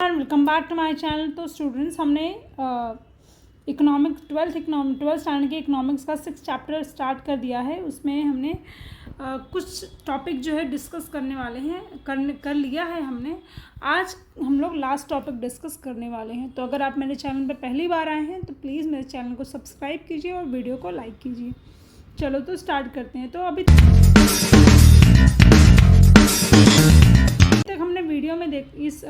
Welcome back to my channel. तो students, हमने twelfth standard के इकोनॉमिक्स का 6 चैप्टर स्टार्ट कर दिया है। उसमें हमने कुछ टॉपिक जो है डिस्कस करने वाले हैं, कर लिया है हमने। आज हम लोग लास्ट टॉपिक डिस्कस करने वाले हैं। तो अगर आप मेरे चैनल पर पहली बार आए हैं तो प्लीज़ मेरे चैनल को सब्सक्राइब कीजिए और वीडियो को लाइक कीजिए। चलो तो स्टार्ट करते हैं। तो अभी तक हमने वीडियो में इस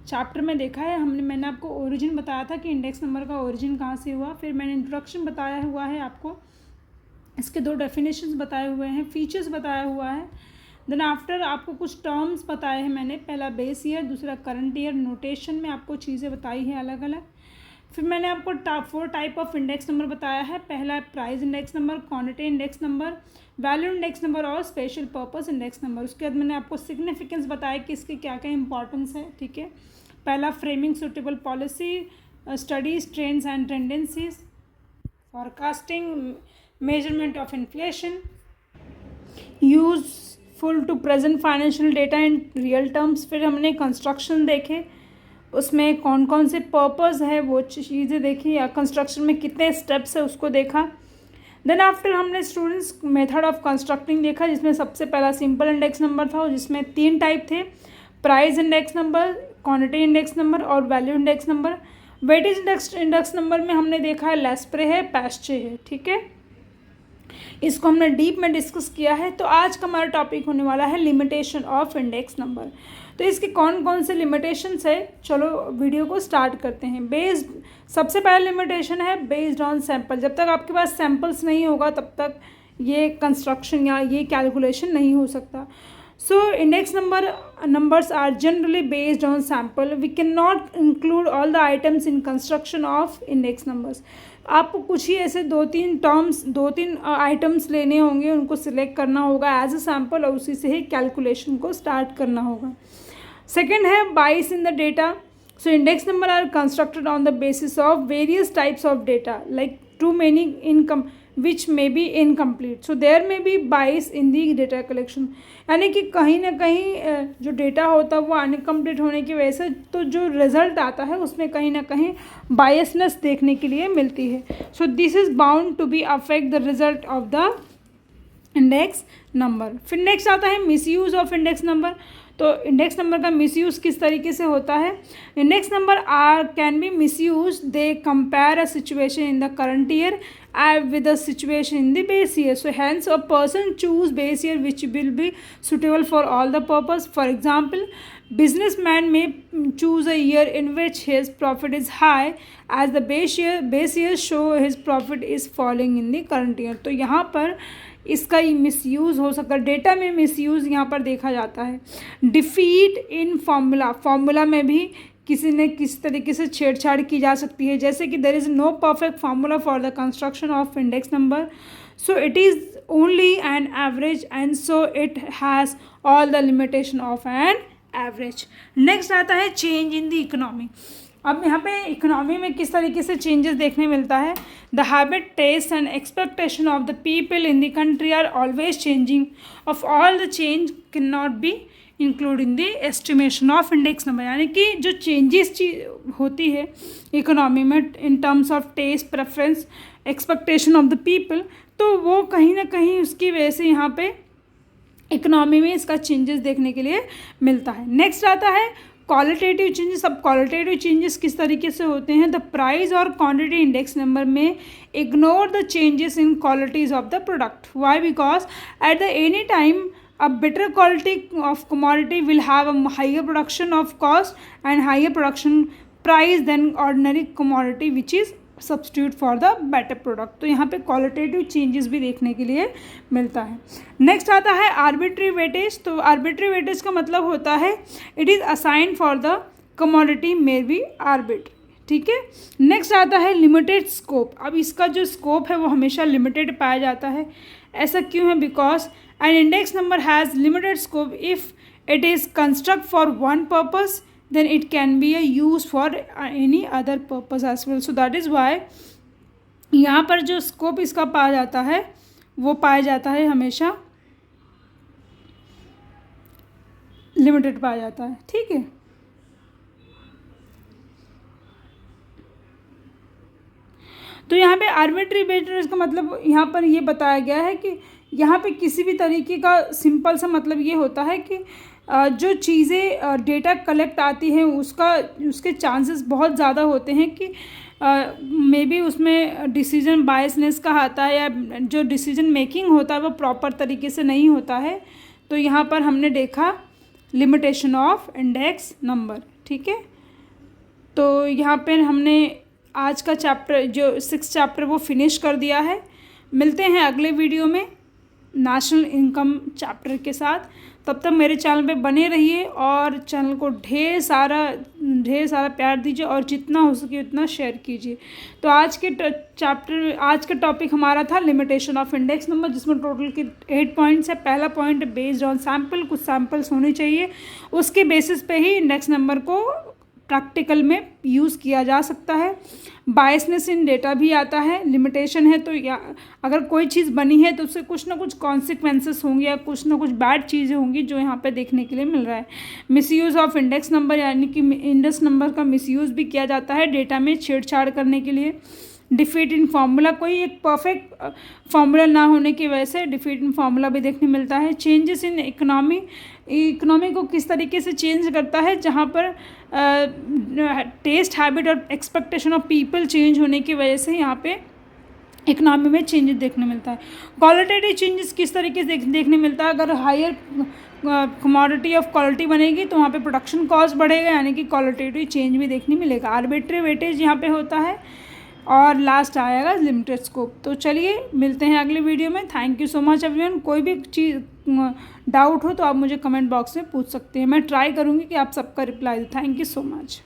चैप्टर में देखा है, मैंने आपको ओरिजिन बताया था कि इंडेक्स नंबर का ओरिजिन कहाँ से हुआ। फिर मैंने इंट्रोडक्शन बताया हुआ है आपको, इसके 2 डेफिनेशंस बताए हुए हैं, फीचर्स बताया हुआ है। देन आफ्टर आपको कुछ टर्म्स बताए हैं मैंने, पहला बेस ईयर, दूसरा करंट ईयर। नोटेशन में आपको चीज़ें बताई हैं अलग अलग। फिर मैंने आपको 4 टाइप ऑफ इंडेक्स नंबर बताया है। पहला है price index number, quantity index number, value index number और स्पेशल पर्पस इंडेक्स नंबर। उसके बाद मैंने आपको सिग्निफिकेंस बताया कि इसके क्या क्या इंपॉर्टेंस है। ठीक है, पहला framing suitable policy, studies trends and tendencies, forecasting, measurement of inflation, useful to present financial data in real terms. फिर हमने कंस्ट्रक्शन देखे, उसमें कौन कौन से पर्पस है वो चीज़ें देखी, या कंस्ट्रक्शन में कितने स्टेप्स है उसको देखा। देन आफ्टर हमने स्टूडेंट्स मेथड ऑफ कंस्ट्रक्टिंग देखा, जिसमें सबसे पहला सिंपल इंडेक्स नंबर था, जिसमें 3 टाइप थे, price index number, quantity index number और value index number. Weightage index number में हमने देखा है लेस्प्रे है, पैस्चे है। ठीक है, इसको हमने डीप में डिस्कस किया है। तो आज का हमारा टॉपिक होने वाला है लिमिटेशन ऑफ इंडेक्स नंबर। तो इसके कौन कौन से लिमिटेशंस है, चलो वीडियो को स्टार्ट करते हैं। सबसे पहला लिमिटेशन है बेस्ड ऑन सैंपल। जब तक आपके पास सैंपल्स नहीं होगा तब तक ये कंस्ट्रक्शन या ये कैलकुलेशन नहीं हो सकता। So index numbers are generally based on sample. We cannot include all the items in construction of index numbers. आपको कुछ ही ऐसे 2-3 आइटम्स लेने होंगे, उनको सिलेक्ट करना होगा एज अ सैम्पल और उसी से ही कैलकुलेशन को स्टार्ट करना होगा। सेकेंड है bias in the data. So index number are constructed on the basis of various types of data like too many which may be incomplete, so there may be bias in the data collection। यानी कि कहीं ना कहीं जो data होता है वो incomplete होने की वजह से तो जो रिजल्ट आता है उसमें कहीं ना कहीं बायसनेस देखने के लिए मिलती है। So this is bound to be affect the result of the index number. फिर नेक्स्ट आता है मिसयूज ऑफ इंडेक्स नंबर। तो इंडेक्स नंबर का मिसयूज़ किस तरीके से होता है। Index number can be misuse, they compare a situation in the current year with a situation in the base year. So hence a person choose base year which will be suitable for all the purpose. For example, businessman may choose a year in which his profit is high as the base year show his profit is falling in the current year. तो यहाँ पर इसका misuse हो सकता है, data में misuse यहाँ पर देखा जाता है। डिफीट इन फार्मूला में भी किस तरीके से छेड़छाड़ की जा सकती है, जैसे कि there is no perfect formula for the construction of index number, so it is only an average and so it has all the limitation of an average. Next आता है चेंज इन द इकोनॉमी। अब यहाँ पे economy में किस तरीके से changes देखने मिलता है। The habit, taste and expectation of the people in the country are always changing. Of all the change can not be include in the estimation of index number. यानी कि जो चेंजेस होती है इकोनॉमी में in terms of taste, preference, expectation of the people, तो वो कहीं ना कहीं उसकी वजह से यहाँ पे इकोनॉमी में इसका चेंजेस देखने के लिए मिलता है। नेक्स्ट आता है क्वालिटेटिव चेंजेस। अब क्वालिटेटिव चेंजेस किस तरीके से होते हैं। द प्राइस और क्वांटिटी इंडेक्स नंबर में ignore the changes in qualities of the product. Why? Because at the any time a better quality of commodity will have a higher production of cost and higher production price than ordinary commodity which is substitute for the better product। तो यहाँ पे qualitative changes भी देखने के लिए मिलता है। Next आता है आर्बिट्री वेटेज। तो आर्बिट्री वेटेज का मतलब होता है it is assign for the commodity may be arbitrary. ठीक है, नेक्स्ट आता है लिमिटेड स्कोप। अब इसका जो स्कोप है वो हमेशा लिमिटेड पाया जाता है। ऐसा क्यों है? Because an index number has limited scope. If it is construct for one purpose, then it can be a use for any other purpose as well. So that is why यहाँ पर जो scope इसका पाया जाता है वो पाया जाता है हमेशा लिमिटेड पाया जाता है। ठीक है, तो यहाँ पे आर्बिट्री वेटेज का मतलब यहाँ पर ये बताया गया है कि यहाँ पे किसी भी तरीके का सिंपल सा मतलब ये होता है कि जो चीज़ें डेटा कलेक्ट आती हैं उसके चांसेस बहुत ज़्यादा होते हैं कि मे बी उसमें डिसीजन बायसनेस का आता है या जो डिसीजन मेकिंग होता है वो प्रॉपर तरीके से नहीं होता है। तो यहाँ पर हमने देखा लिमिटेशन ऑफ इंडेक्स नंबर, ठीक है। तो यहाँ पर हमने आज का चैप्टर जो 6 चैप्टर वो फिनिश कर दिया है। मिलते हैं अगले वीडियो में नेशनल इनकम चैप्टर के साथ। तब तक मेरे चैनल पे बने रहिए और चैनल को ढेर सारा प्यार दीजिए और जितना हो सके उतना शेयर कीजिए। तो आज का टॉपिक हमारा था लिमिटेशन ऑफ इंडेक्स नंबर, जिसमें टोटल के 8 पॉइंट्स है। पहला पॉइंट बेस्ड ऑन सैम्पल, कुछ सैम्पल्स होने चाहिए, उसके बेसिस पे ही इंडेक्स नंबर को प्रैक्टिकल में यूज़ किया जा सकता है। बायसनेस इन डेटा भी आता है, लिमिटेशन है तो या अगर कोई चीज़ बनी है तो उससे कुछ ना कुछ कॉन्सिक्वेंसेस होंगे या कुछ ना कुछ बैड चीज़ें होंगी जो यहाँ पे देखने के लिए मिल रहा है। मिसयूज़ ऑफ इंडेक्स नंबर, यानी कि इंडेक्स नंबर का मिसयूज़ भी किया जाता है डेटा में छेड़छाड़ करने के लिए। डिफीट इन फार्मूला, कोई एक परफेक्ट फार्मूला ना होने की वजह से डिफीट इन फार्मूला भी देखने मिलता है। चेंजेस इन इकोनॉमी को किस तरीके से चेंज करता है, जहाँ पर टेस्ट हैबिट और एक्सपेक्टेशन ऑफ पीपल चेंज होने की वजह से यहाँ पे इकोनॉमी में चेंजेस देखने मिलता है। क्वालिटेटिव चेंजेस किस तरीके से देखने मिलता है, अगर हायर कमोडिटी ऑफ क्वालिटी बनेगी तो वहाँ पे प्रोडक्शन कॉस्ट बढ़ेगा, यानी कि क्वालिटेटिव चेंज भी देखने मिलेगा। आर्बिट्री वेटेज यहाँ पे होता है और लास्ट आएगा लिमिटेड स्कोप। तो चलिए मिलते हैं अगले वीडियो में। Thank you so much everyone. कोई भी चीज़ डाउट हो तो आप मुझे कमेंट बॉक्स में पूछ सकते हैं, मैं ट्राई करूँगी कि आप सबका रिप्लाई दूँ। Thank you so much.